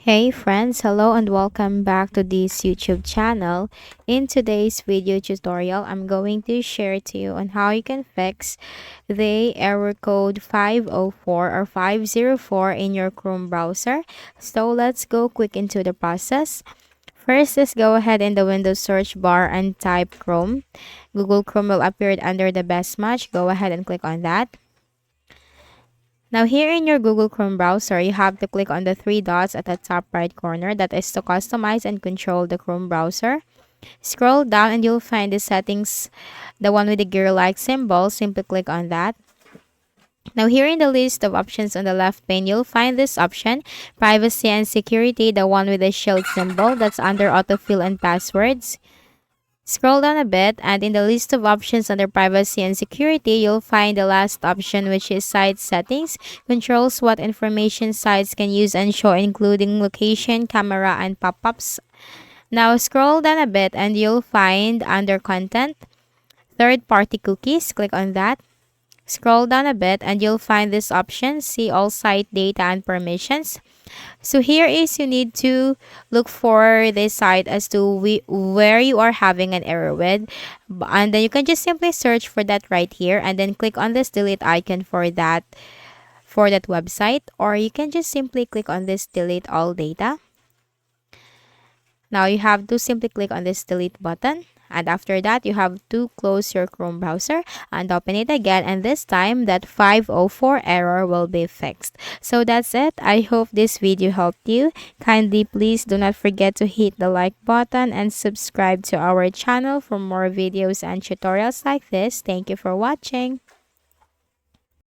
Hey friends, hello and welcome back to this YouTube channel. In today's video tutorial, I'm going to share to you on how you can fix the error code 504 or 504 in your Chrome browser. So let's go quick into the process. First, let's go ahead in the Windows search bar and type Chrome. Google Chrome will appear under the best match. Go ahead and click on that. Now here in your Google Chrome browser, you have to click on the three dots at the top right corner, that is to customize and control the Chrome browser. Scroll down and you'll find the settings, the one with the gear-like symbol. Simply click on that. Now here in the list of options on the left pane, you'll find this option, privacy and security, the one with the shield symbol that's under autofill and passwords. Scroll down a bit, and in the list of options under privacy and security, you'll find the last option, which is site settings. Controls what information sites can use and show, including location, camera, and pop-ups. Now scroll down a bit and you'll find under content, third-party cookies. Click on that. Scroll down a bit and you'll find this option, see all site data and permissions. So here is you need to look for this site as to where you are having an error with, and then you can just simply search for that right here and then click on this delete icon for that website, or you can just simply click on this delete all data. Now you have to simply click on this delete button, and after that you have to close your Chrome browser and open it again, and this time that 504 error will be fixed. So that's it. I hope this video helped you. Kindly please do not forget to hit the like button and subscribe to our channel for more videos and tutorials like this. Thank you for watching.